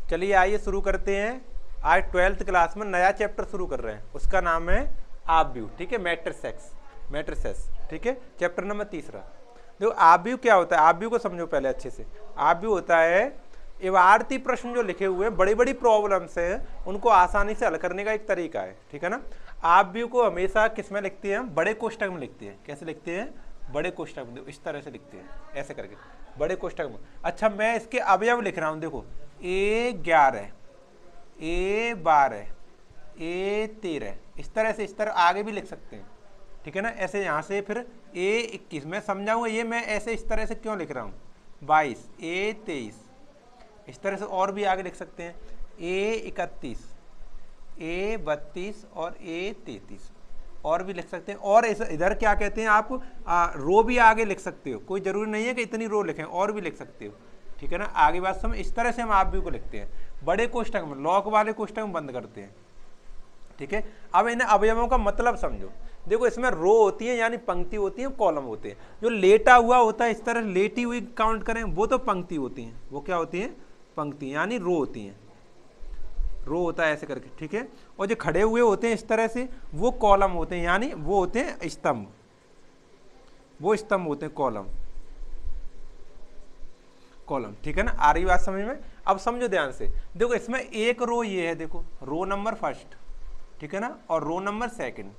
चलिए आइए शुरू करते हैं। आज 12th क्लास में नया चैप्टर शुरू कर रहे हैं, उसका नाम है आव्यूह। ठीक है, मैट्रिसेस। ठीक है, चैप्टर नंबर 3। देखो आव्यूह क्या होता है, आव्यूह को समझो पहले अच्छे से। आव्यूह होता है इबारती प्रश्न जो लिखे हुए हैं, बड़ी बड़ी प्रॉब्लम्स हैं, उनको आसानी से हल करने का एक तरीका है। ठीक है ना। आव्यूह को हमेशा किस में लिखते हैं हम, बड़े कोष्ठक में लिखते हैं। कैसे लिखते हैं, बड़े कोष्ठक में। इस तरह से लिखते हैं, ऐसे करके बड़े कोष्ठक में। अच्छा मैं इसके अवयव लिख रहा हूं, देखो A11, A12, A13, इस तरह आगे भी लिख सकते हैं। ठीक है ना। ऐसे यहाँ से फिर A21 मैं समझाऊंगा, ये मैं ऐसे इस तरह से क्यों लिख रहा हूँ। 22, A23, इस तरह से और भी आगे लिख सकते हैं। A31, A32 और A33 और भी लिख सकते हैं। और इधर क्या कहते हैं आप, रो भी आगे लिख सकते हो, कोई जरूरी नहीं है कि इतनी रो लिखें, और भी लिख सकते हो। ठीक है ना। आगे बात समझ, इस तरह से हम आव्यूह को लिखते हैं, बड़े कोष्ठक में, लॉक वाले कोष्ठक में बंद करते हैं। ठीक है। अब इन अवयवों का मतलब समझो। देखो इसमें रो होती है यानी पंक्ति होती है, कॉलम होते हैं। जो लेटा हुआ होता है, इस तरह लेटी हुई काउंट करें, वो तो पंक्ति होती हैं। वो क्या होती हैं, पंक्ति यानी रो होती हैं। रो होता है ऐसे करके। ठीक है। और जो खड़े हुए होते हैं इस तरह से, वो कॉलम होते हैं, यानी वो होते हैं स्तंभ। वो स्तंभ होते हैं, कॉलम। ठीक है ना। आ रही बात समझ में। अब समझो ध्यान से। देखो इसमें एक रो ये है, देखो रो नंबर फर्स्ट। ठीक है ना। और रो नंबर सेकंड,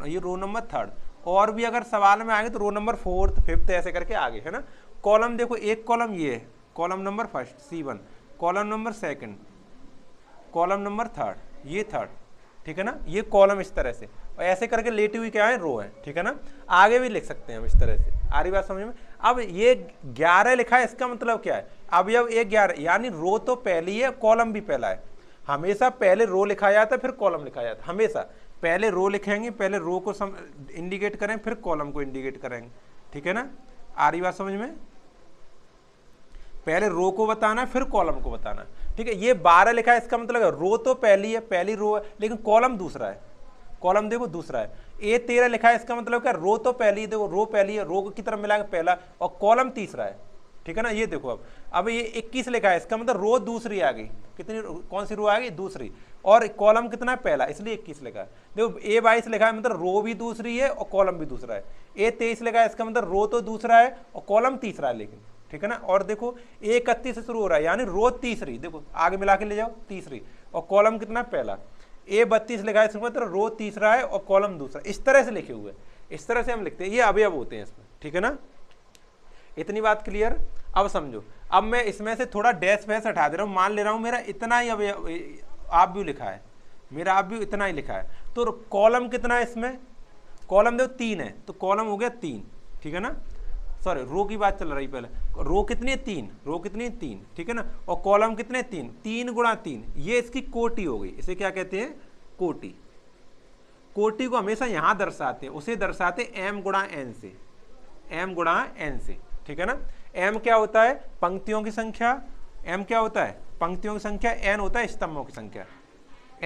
और ये रो नंबर थर्ड। और भी अगर सवाल में आएंगे तो रो नंबर फोर्थ, फिफ्थ, ऐसे करके आगे। है ना। कॉलम देखो, एक कॉलम ये है, column number first C1, column number second, column number third, ये थर्ड। ठीक है ना। ये कॉलम इस तरह से, और ऐसे करके लेटी हुई क्या है, रो है। ठीक है ना। आगे भी लिख सकते हैं हम इस तरह से। आ रही बात समझ में। अब ये 11 लिखा है, इसका मतलब क्या है, अवयव 11 यानी रो तो पहली है, कॉलम भी पहला है। हमेशा पहले रो लिखा जाता है, फिर कॉलम लिखा जाता है। हमेशा पहले रो लिखेंगे, पहले रो को इंडिकेट करें, फिर कॉलम को इंडिकेट करेंगे। ठीक है ना। आ रही बात समझ में। पहले रो को बताना है, फिर कॉलम को बताना है। ठीक है। ये 12 लिखा है, इसका मतलब है रो तो पहली है, पहली रो है, लेकिन कॉलम दूसरा है। कॉलम देखो दूसरा है। A13 लिखा है, इसका मतलब क्या, रो तो पहली, देखो रो पहली है, रो की तरफ मिलाएंगे पहला, और कॉलम तीसरा है। ठीक है ना। ये देखो अब ये 21 लिखा है, इसका मतलब रो दूसरी आ गई। कितनी, कौन सी रो आ गई, दूसरी, और कॉलम कितना है, पहला, इसलिए 21 लिखा है। देखो A22 लिखा है, मतलब रो भी दूसरी है और कॉलम भी दूसरा है। A23 लिखा है, इसका मतलब रो तो दूसरा है और कॉलम तीसरा है, लेकिन। ठीक है ना। और देखो A31 से शुरू हो रहा है, यानी रो तीसरी, देखो आगे मिला के ले जाओ, तीसरी, और कॉलम कितना, पहला। A32 लिखा है, इसमें मतलब रो तीसरा है और कॉलम दूसरा। इस तरह से लिखे हुए, इस तरह से हम लिखते हैं, ये अवयव होते हैं इसमें। ठीक है ना। इतनी बात क्लियर। अब समझो, अब मैं इसमें से थोड़ा डैश वैश हटा दे रहा हूं, मान ले रहा हूं मेरा इतना ही आव्यूह लिखा है, मेरा आव्यूह इतना ही लिखा है, तो कॉलम कितना है इसमें, कॉलम देखो 3 है, तो कॉलम हो गया 3। ठीक है ना। सॉरी, रो की बात चल रही पहले। रो कितनी है, 3, रो कितनी है, 3। ठीक है ना। और कॉलम कितने, 3, 3 गुणा 3, ये इसकी कोटि हो गई। इसे क्या कहते हैं, कोटि। कोटि को हमेशा यहां दर्शाते हैं, उसे दर्शाते m गुणा n से, m गुणा n से। ठीक है ना। m क्या होता है, पंक्तियों की संख्या। m क्या होता है, पंक्तियों की संख्या। n होता है स्तंभों की संख्या।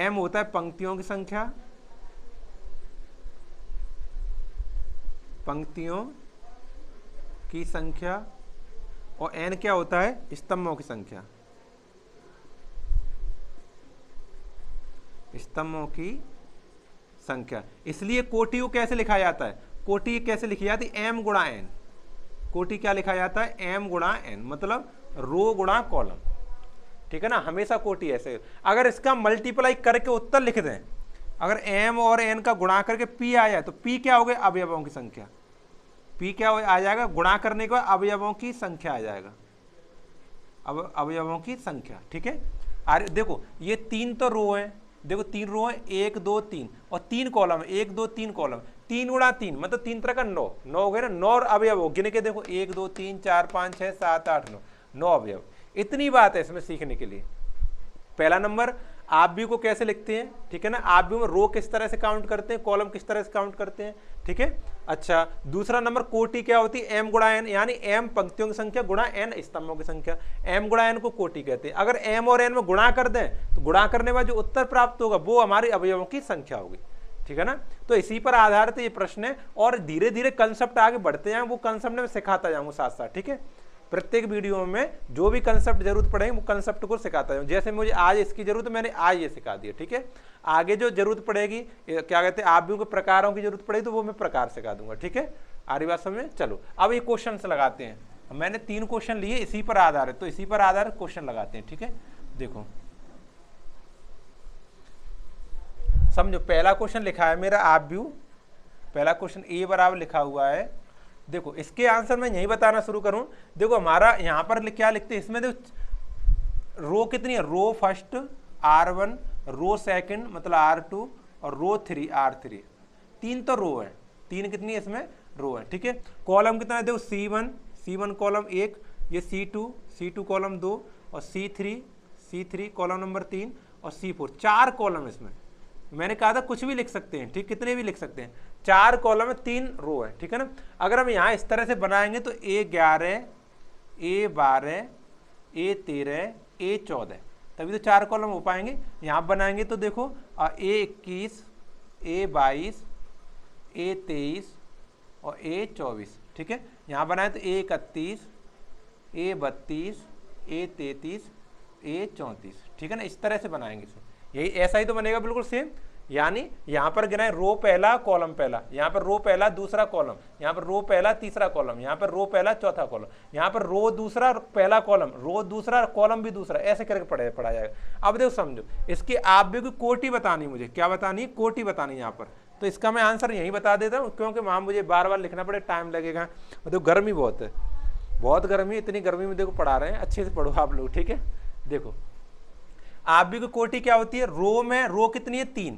m होता है पंक्तियों की संख्या, पंक्तियों की संख्या, और n क्या होता है, स्तंभों की संख्या, स्तंभों की संख्या। इसलिए कोटि को कैसे लिखा जाता है, कोटि कैसे लिखी जाती है, m गुणा n। कोटि क्या लिखा जाता है, m गुणा n, मतलब रो गुणा कॉलम। ठीक है ना। हमेशा कोटि ऐसे, अगर इसका मल्टीप्लाई करके उत्तर लिख दें, अगर m और n का गुणा करके p आ जाए, तो p क्या हो गया, अवयवों की संख्या। p क्या आ जाएगा, गुणा करने के बाद अवयवों की संख्या आ जाएगा, अब अवयवों की संख्या। ठीक है। अरे देखो ये 3 तो रो है, देखो 3 रो है, 1 2 3, और 3 कॉलम, 1 2 3 कॉलम। 3 गुणा 3 मतलब 3 तरह का 9, 9 हो गए ना। 9 अवयव हो, गिन के देखो, 1 2 3 4 5 6 7 8 9, 9 अवयव। इतनी बात है इसमें सीखने के लिए। पहला नंबर, आव्यूह को कैसे लिखते हैं। ठीक है ना। आव्यूह में रो किस तरह से काउंट करते हैं, कॉलम किस तरह से काउंट करते हैं। ठीक है। अच्छा, दूसरा नंबर, कोटि क्या होती है, m गुणा n, यानी m पंक्तियों की संख्या गुणा n स्तंभों की संख्या। m गुणा n को कोटि कहते हैं। अगर m और n में गुणा कर दें, तो गुणा करने के बाद जो उत्तर प्राप्त होगा वो हमारे अवयवों की संख्या होगी। ठीक है ना। तो इसी पर आधारित ये प्रश्न है, और धीरे धीरे कंसेप्ट आगे बढ़ते जाएं, वो कंसेप्ट में सिखाता जाऊंगा साथ साथ। ठीक है। प्रत्येक वीडियो में जो भी कंसेप्ट जरूरत पड़ेगी वो कंसेप्ट को सिखाता हूँ। जैसे मुझे आज इसकी जरूरत है, मैंने आज ये सिखा दिया, ठीक है। आगे जो जरूरत पड़ेगी, क्या कहते हैं, आव्यूहों के प्रकारों की जरूरत पड़ेगी तो वो मैं प्रकार सिखा दूंगा, ठीक है। आ रही बात समझ में? चलो अब ये क्वेश्चन लगाते हैं। मैंने 3 क्वेश्चन लिए इसी पर आधारित, तो इसी पर आधारित क्वेश्चन लगाते हैं, ठीक है। देखो समझो, पहला क्वेश्चन लिखा है मेरा आव्यूह, पहला क्वेश्चन ए बराबर लिखा हुआ है। देखो इसके आंसर मैं यही बताना शुरू करूं। देखो हमारा यहां पर क्या लिखते हैं, इसमें देखो रो कितनी है, row first R1, row second मतलब R2 और रो 3 R3। 3 तो रो है, 3 कितनी है इसमें, रो है, ठीक है। कॉलम कितना है, देखो C1 कॉलम 1, ये C2 कॉलम 2 और C3 कॉलम नंबर 3 और C4, 4 कॉलम इसमें। मैंने कहा था कुछ भी लिख सकते हैं, ठीक, कितने भी लिख सकते हैं। 4 कॉलम है, 3 रो है, ठीक है ना। अगर हम यहाँ इस तरह से बनाएंगे तो A11, A12, A13, A14, तभी तो 4 कॉलम हो पाएंगे। यहाँ बनाएंगे तो देखो A21, A22, A23 और A24, ठीक है। यहाँ बनाए तो A31, A32, A33, A34, ठीक है ना। इस तरह से बनाएंगे इसे, यही ऐसा ही तो बनेगा बिल्कुल सेम। यानी यहाँ पर गिनाए रो पहला कॉलम पहला, यहाँ पर रो पहला दूसरा कॉलम, यहाँ पर रो पहला तीसरा कॉलम, यहाँ पर रो पहला चौथा कॉलम, यहाँ पर रो दूसरा पहला कॉलम, रो दूसरा कॉलम भी दूसरा, ऐसे करके पढ़ा जाएगा। अब देखो समझो, इसकी आव्यूह की कोटि बतानी, मुझे क्या बतानी है, कोटि बतानी यहाँ पर। तो इसका मैं आंसर यहीं बता देता हूँ, क्योंकि वहाँ मुझे बार बार लिखना पड़े, टाइम लगेगा। देखो गर्मी बहुत है, बहुत गर्मी, इतनी गर्मी में देखो पढ़ा रहे हैं, अच्छे से पढ़ो आप लोग, ठीक है। देखो आव्यूह की कोटि क्या होती है, रो में रो कितनी है 3,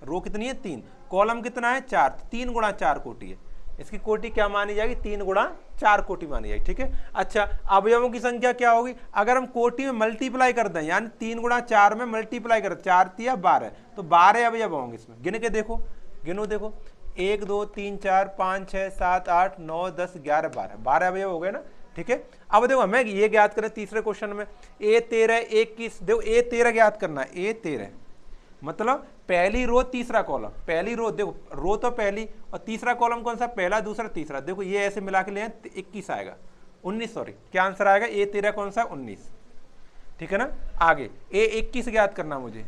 रो कितनी है 3, कॉलम कितना है 4, 3 गुणा 4 कोटि है। इसकी कोटि क्या मानी जाएगी, 3 गुणा 4 कोटि मानी जाएगी, ठीक है। अच्छा अवयवों की संख्या क्या होगी, अगर हम कोटि में मल्टीप्लाई कर दें, यानी 3 गुणा 4 में मल्टीप्लाई कर, 4 तिया 12, तो 12 अवयव होंगे इसमें। गिन के देखो, गिनो देखो, 1 2 3 4 5 6 7 8 9 10 11 12 अवयव हो गए ना, ठीक है। अब देखो हमें ये ज्ञात करें तीसरे क्वेश्चन में, A13 21, देखो A13 ज्ञात करना है। A13 मतलब पहली रो तीसरा कॉलम, पहली रो, देखो रो तो पहली और तीसरा कॉलम कौन सा, पहला दूसरा तीसरा, देखो ये ऐसे मिला के ले 21 आएगा, 19 सॉरी, क्या आंसर आएगा, A13 कौन सा 19, ठीक है ना। आगे A21 ज्ञात करना मुझे,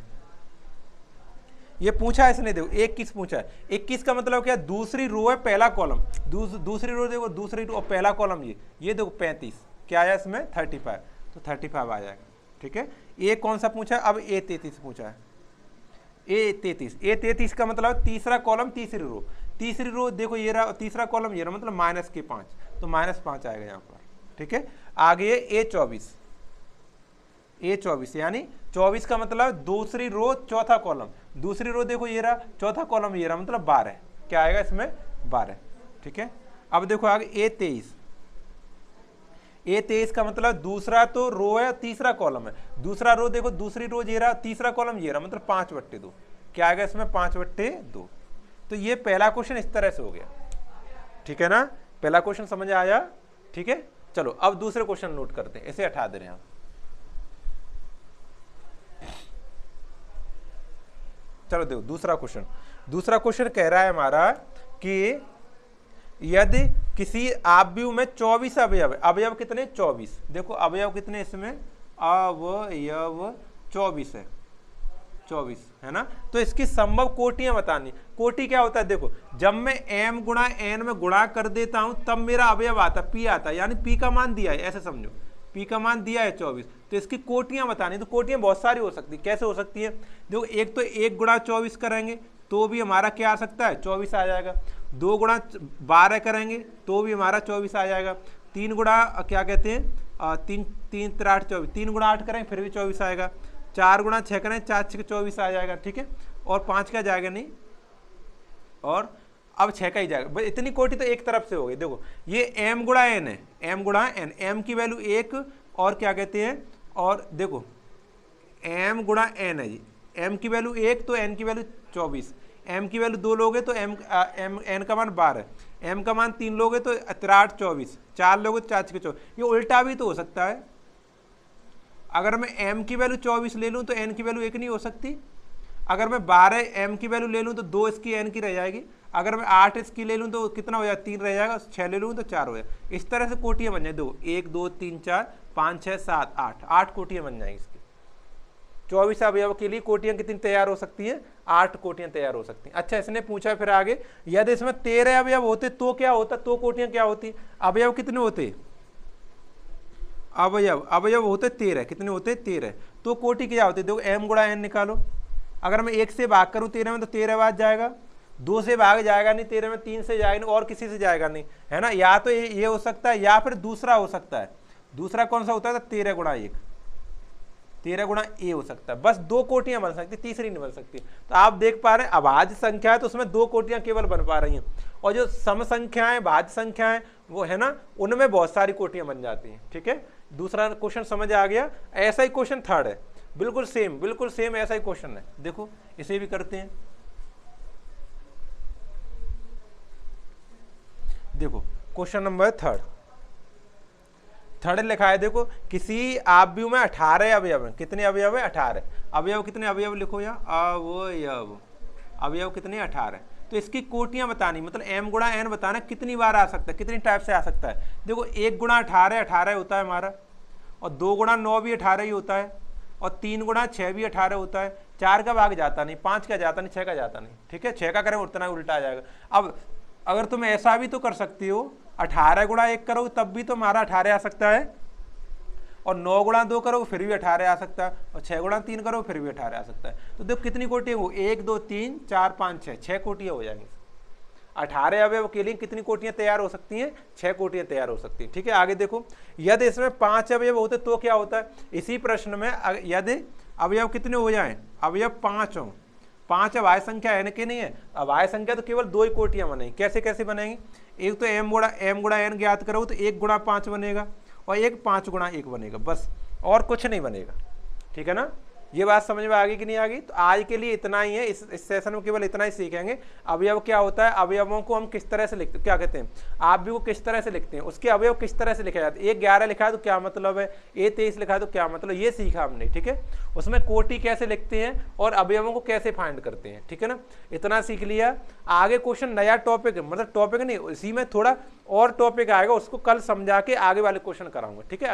ये पूछा है इसने, देखो 21 पूछा है। 21 का मतलब क्या, दूसरी रो है पहला कॉलम, दूसरी रो देखो, दूसरी रो और पहला कॉलम ये देखो 35, क्या आया इसमें 35, तो 35 आ जाएगा, ठीक है। ये कौन सा पूछा है, अब A33 पूछा है, A33 का मतलब तीसरा कॉलम तीसरी रो देखो ये रहा, तीसरा कॉलम ये रहा, मतलब -5, तो -5 आएगा यहाँ पर, ठीक है। आगे A24 यानी 24 का मतलब दूसरी रो चौथा कॉलम, दूसरी रो देखो ये रहा, चौथा कॉलम ये रहा, मतलब 12, क्या आएगा इसमें 12, ठीक है। अब देखो आगे A23 का मतलब दूसरा तो रो है, तीसरा कॉलम है, दूसरा रो देखो, दूसरी रो ये रहा, तीसरा कॉलम ये रहा, मतलब 5/2, क्या आएगा इसमें 5/2। तो ये पहला क्वेश्चन इस तरह से हो गया, ठीक है ना। पहला क्वेश्चन समझ आया, ठीक है। चलो अब दूसरे क्वेश्चन नोट करते हैं, इसे हटा दे रहे हैं हम। चलो देखो दूसरा क्वेश्चन कह रहा है हमारा कि यदि किसी आव्यूह में 24 अवयव कितने 24, देखो अवयव कितने इसमें, अवयव 24 है, 24 है ना। तो इसकी संभव कोटियां बतानी। कोटि क्या होता है, देखो जब मैं m गुणा n में गुणा कर देता हूं तब मेरा अवयव आता है, p आता है, यानी p का मान दिया है, ऐसे समझो p का मान दिया है 24, तो इसकी कोटियां बतानी। तो कोटियां बहुत सारी हो सकती, कैसे हो सकती है, देखो एक तो 1 गुणा 24 करेंगे तो भी हमारा क्या आ सकता है 24 आ जाएगा, 2 गुणा 12 करेंगे तो भी हमारा 24 आ जाएगा, 3 गुणा क्या कहते हैं 3 3 8 24, 3 गुणा 8 करेंगे फिर भी 24 आएगा, 4 गुणा 6 करें 4 6 24 आ जाएगा, ठीक है। और 5 का जाएगा नहीं, और अब 6 का ही जाएगा। बस इतनी कोटि तो एक तरफ से हो गई। देखो ये m गुणा n है, m गुणा n, m की वैल्यू 1 और क्या कहते हैं, और देखो m गुणा n है जी, m की वैल्यू 1 तो n की वैल्यू 24, m की वैल्यू 2 लोगे तो n का मान 12, m का मान 3 लोगे तो 8 24, 4 लोगे तो 4 6 24। ये उल्टा भी तो हो सकता है, अगर मैं m की वैल्यू 24 ले लूँ तो n की वैल्यू 1 नहीं हो सकती, अगर मैं 12 m की वैल्यू ले लूँ तो 2 इसकी n की रह जाएगी, अगर मैं 8 इसकी ले लूँ तो कितना हो जाएगा, 3 रह जाएगा, 6 ले लूँ तो 4 हो जाएगा। इस तरह से कोटियाँ बन जाए, दो 1 2 3 4 5 6 7 8, 8 कोटियाँ बन जाएंगी इसकी। 24 अवयव के लिए कोटियाँ कितनी तैयार हो सकती हैं, 8 कोटियाँ तैयार हो सकती हैं। अच्छा, इसने पूछा फिर आगे, यदि इसमें 13 अवयव होते तो क्या होता, तो कोटियाँ क्या होती, अवयव कितने होते, अवयव होते 13, कितने होते 13, तो कोटि क्या होती, देखो m गुणा n निकालो। अगर मैं 1 से भाग करूँ 13 में तो 13 बार जाएगा, 2 से भाग जाएगा नहीं 13 में, 3 से जाएगा नहीं, और किसी से जाएगा नहीं, है ना। या तो ये हो सकता है या फिर दूसरा हो सकता है। दूसरा कौन सा होता है, 13 गुणा 1, 13 गुणा ए हो सकता है। बस 2 कोटियां बन सकती, तीसरी नहीं बन सकती। तो आप देख पा रहे हैं अभाज्य संख्या है तो उसमें 2 कोटियां केवल बन पा रही हैं, और जो सम संख्याएं भाज्य संख्याएं वो है ना, उनमें बहुत सारी कोटियां बन जाती हैं। ठीक है, दूसरा क्वेश्चन समझ आ गया। ऐसा ही क्वेश्चन थर्ड है, बिल्कुल सेम ऐसा ही क्वेश्चन है। देखो इसे भी करते हैं। देखो क्वेश्चन नंबर थर्ड लिखा है, देखो किसी आव्यूह में 18 अवयव हैं। कितने अवयव है, 18 अवयव। कितने अवयव लिखो यहाँ, अवयव कितने, 18। तो इसकी कोटियां बतानी, मतलब m गुणा n बताना कितनी बार आ सकता है, कितनी टाइप से आ सकता है। देखो 1 गुणा 18 होता है हमारा, और 2 गुणा 9 भी 18 ही होता है, और 3 गुणा 6 भी 18 होता है। 4 का भाग जाता नहीं, 5 का जाता नहीं, 6 का जाता नहीं। ठीक है, 6 का करें उतना उल्टा आ जाएगा। अब अगर तुम ऐसा भी तो कर सकती हो, 18 गुणा 1 करो तब भी तो हमारा 18 आ सकता है, और 9 गुणा 2 करो फिर भी 18 आ सकता है, और 6 गुणा 3 करो फिर भी 18 आ सकता है। तो देखो कितनी कोटियाँ हो, 1 2 3 4 5 6, 6 कोटियाँ हो जाएंगी। 18 अवयव के लिए कितनी कोटियाँ तैयार हो सकती हैं, 6 कोटियाँ तैयार हो सकती हैं। ठीक है, आगे देखो, यदि इसमें 5 अवयव होते तो क्या होता है। इसी प्रश्न में यदि अवयव कितने हो जाएं, अवयव 5 हो, 5 अभाज्य संख्या है ना कि नहीं है, अभाज्य संख्या तो केवल 2 ही कोटियां बनेंगी। कैसे कैसे बनेंगी, एक तो m गुणा n ज्ञात करो तो 1 गुणा 5 बनेगा, और एक 5 गुणा 1 बनेगा, बस और कुछ नहीं बनेगा। ठीक है ना, ये बात समझ में आ गई कि नहीं आ गई। तो आज के लिए इतना ही है, इस सेशन में केवल इतना ही सीखेंगे। अवयव क्या होता है, अवयवों को हम किस तरह से लिखते, क्या कहते हैं, आप भी वो किस तरह से लिखते हैं, उसके अवयव किस तरह से लिखे जाते हैं। A11 लिखा है तो क्या मतलब है, A23 लिखा है तो क्या मतलब, ये सीखा हमने। ठीक है, उसमें कोटि कैसे लिखते हैं और अवयवों को कैसे फाइंड करते हैं। ठीक है ना, इतना सीख लिया। आगे क्वेश्चन नया टॉपिक, मतलब टॉपिक नहीं, इसी में थोड़ा और टॉपिक आएगा, उसको कल समझा के आगे वाले क्वेश्चन कराऊंगा। ठीक है,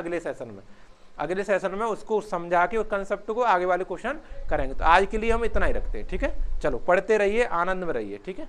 अगले सेशन में उसको समझा के उस कंसेप्ट को आगे वाले क्वेश्चन करेंगे। तो आज के लिए हम इतना ही रखते हैं। ठीक है, चलो पढ़ते रहिए, आनंद में रहिए। ठीक है।